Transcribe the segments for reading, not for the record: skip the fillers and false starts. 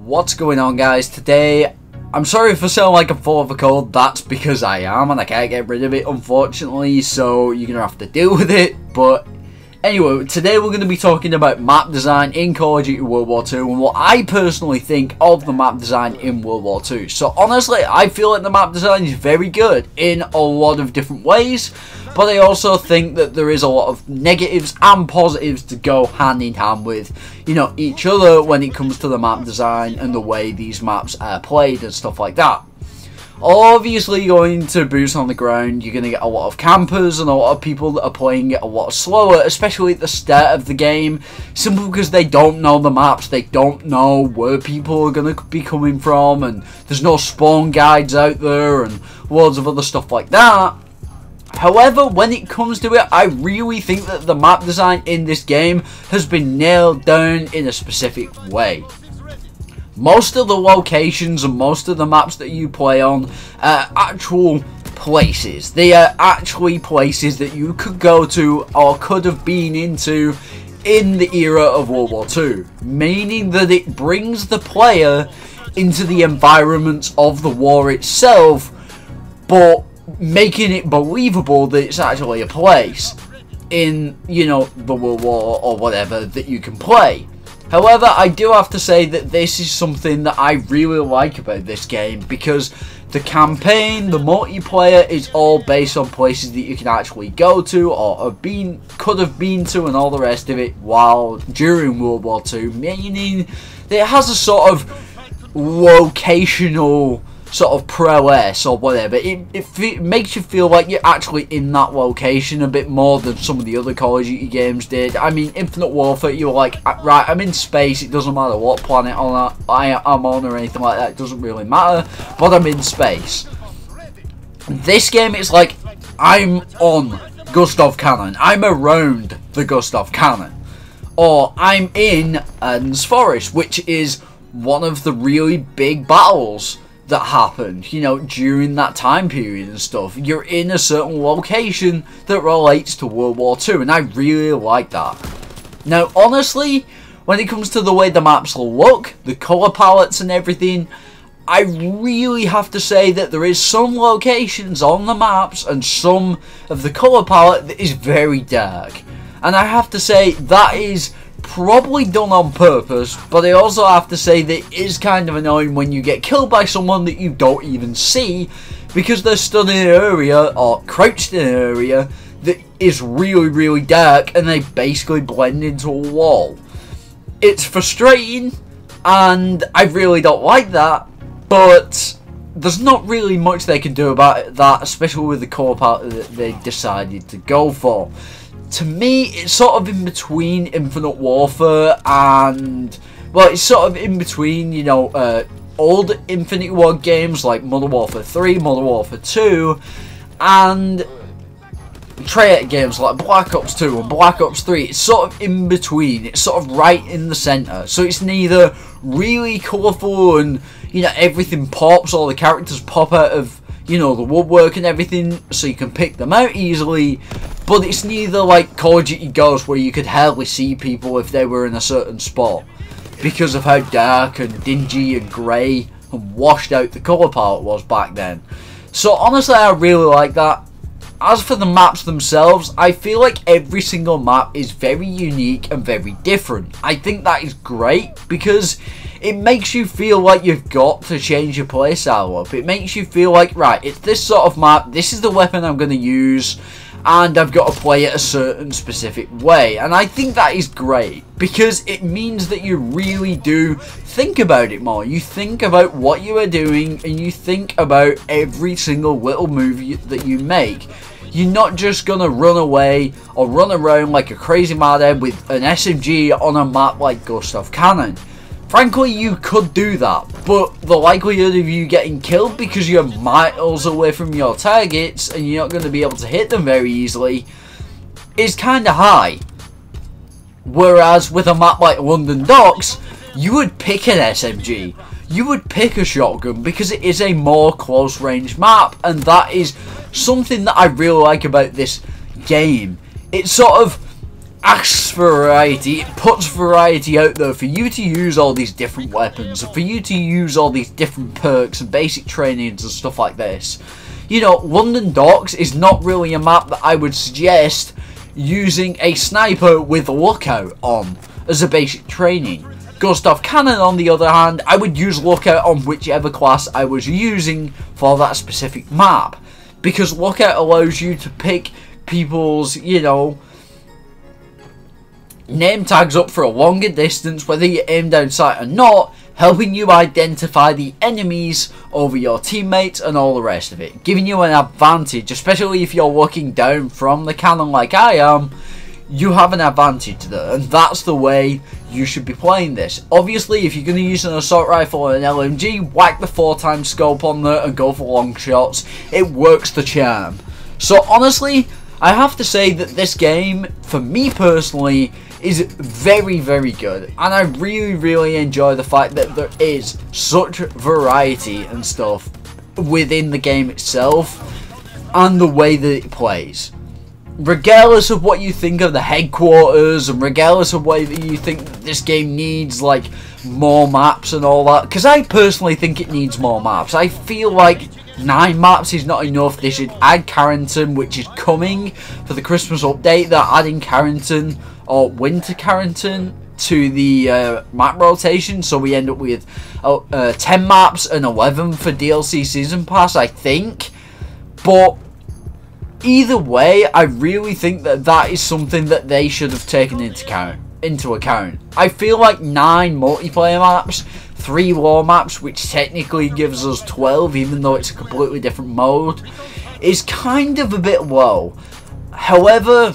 What's going on, guys? Today, I'm sorry for sounding like I'm full of a cold. That's because I am, and I can't get rid of it, unfortunately, so you're gonna have to deal with it. But anyway, today we're going to be talking about map design in Call of Duty World War II and what I personally think of the map design in World War II. So honestly, I feel like the map design is very good in a lot of different ways, but I also think that there is a lot of negatives and positives to go hand in hand with, you know, each other when it comes to the map design and the way these maps are played and stuff like that. Obviously, going to boots on the ground, you're going to get a lot of campers and a lot of people that are playing it a lot slower, especially at the start of the game, simply because they don't know the maps, they don't know where people are going to be coming from, and there's no spawn guides out there, and loads of other stuff like that. However, when it comes to it, I really think that the map design in this game has been nailed down in a specific way. Most of the locations and most of the maps that you play on are actual places. They are actually places that you could go to or could have been into in the era of World War II. Meaning that it brings the player into the environments of the war itself, but making it believable that it's actually a place in, you know, the World War or whatever that you can play. However, I do have to say that this is something that I really like about this game, because the campaign, the multiplayer is all based on places that you can actually go to or could have been to and all the rest of it while during World War II, meaning that it has a sort of locational sort of prowess or whatever. It makes you feel like you're actually in that location a bit more than some of the other Call of Duty games did. I mean, Infinite Warfare, you were like, right, I'm in space, it doesn't matter what planet I'm on or anything like that, it doesn't really matter, but I'm in space. This game, it's like, I'm on Gustav Cannon, I'm around the Gustav Cannon, or I'm in Ardennes Forest, which is one of the really big battles that happened, you know, during that time period and stuff. You're in a certain location that relates to World War II, and I really like that. Now, honestly, when it comes to the way the maps look, the colour palettes and everything, I really have to say that there is some locations on the maps and some of the colour palette that is very dark. And I have to say that is probably done on purpose, but I also have to say that it is kind of annoying when you get killed by someone that you don't even see, because they're stood in an area or crouched in an area that is really dark and they basically blend into a wall. It's frustrating and I really don't like that, but there's not really much they can do about that, especially with the core part that they decided to go for. To me, it's sort of in between Infinite Warfare and, well, it's sort of in between, you know, old Infinity War games like Modern Warfare 3, Modern Warfare 2, and Treyarch games like Black Ops 2 and Black Ops 3. It's sort of in between, it's sort of right in the centre. So it's neither really colourful and, you know, everything pops, all the characters pop out of, you know, the woodwork and everything, so you can pick them out easily, but it's neither like Call of Duty Ghosts where you could hardly see people if they were in a certain spot because of how dark and dingy and grey and washed out the colour palette was back then. So honestly, I really like that. As for the maps themselves, I feel like every single map is very unique and very different. I think that is great because it makes you feel like you've got to change your playstyle up. It makes you feel like, right, it's this sort of map, this is the weapon I'm going to use, and I've got to play it a certain specific way. And I think that is great because it means that you really do think about it more. You think about what you are doing and you think about every single little move that you make. You're not just going to run away or run around like a crazy madhead with an SMG on a map like Gustav Cannon. Frankly, you could do that, but the likelihood of you getting killed because you're miles away from your targets and you're not going to be able to hit them very easily is kind of high. Whereas with a map like London Docks, you would pick an SMG, you would pick a shotgun because it is a more close range map, and that is something that I really like about this game. It's sort of asks for variety, it puts variety out there for you to use all these different weapons, for you to use all these different perks and basic trainings and stuff like this. You know, London Docks is not really a map that I would suggest using a sniper with a lookout on as a basic training. Gustav Cannon, on the other hand, I would use lookout on whichever class I was using for that specific map, because lookout allows you to pick people's, you know, name tags up for a longer distance, whether you aim down sight or not, helping you identify the enemies over your teammates and all the rest of it, giving you an advantage, especially if you're looking down from the cannon like I am. You have an advantage there, and that's the way you should be playing this. Obviously, if you're going to use an assault rifle or an LMG, whack the 4x scope on there and go for long shots. It works the charm. So honestly, I have to say that this game, for me personally, is very, very good, and I really enjoy the fact that there is such variety and stuff within the game itself and the way that it plays. Regardless of what you think of the headquarters, and regardless of whether you think that this game needs like more maps and all that, because I personally think it needs more maps. I feel like 9 maps is not enough. They should add Carrington, which is coming for the Christmas update. They're adding Carrington or Winter Carrington to the map rotation, so we end up with 10 maps and 11 for DLC Season Pass, I think. But either way, I really think that that is something that they should have taken into account. I feel like 9 multiplayer maps, 3 war maps, which technically gives us 12, even though it's a completely different mode, is kind of a bit low. However,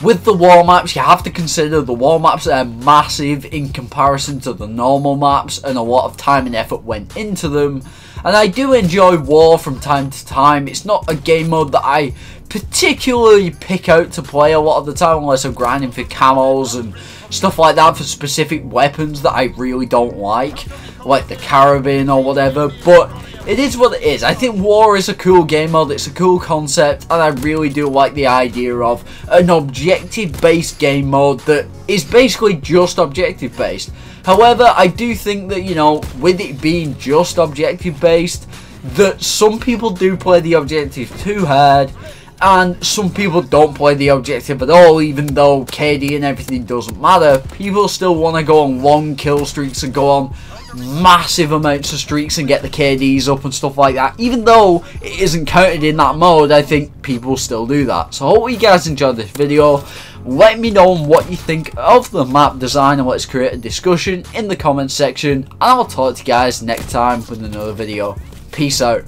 with the war maps, you have to consider the war maps are massive in comparison to the normal maps, and a lot of time and effort went into them. And I do enjoy war from time to time. It's not a game mode that I particularly pick out to play a lot of the time, unless I'm grinding for camos and stuff like that for specific weapons that I really don't like the carabin or whatever. But it is what it is. I think war is a cool game mode, it's a cool concept, and I really do like the idea of an objective-based game mode that is basically just objective-based. However, I do think that, you know, with it being just objective-based, that some people do play the objective too hard, and some people don't play the objective at all, even though KD and everything doesn't matter. People still want to go on long kill streaks and go on massive amounts of streaks and get the KDs up and stuff like that. Even though it isn't counted in that mode, I think people still do that. So I hope you guys enjoyed this video. Let me know what you think of the map design, and let's create a discussion in the comments section. And I'll talk to you guys next time with another video. Peace out.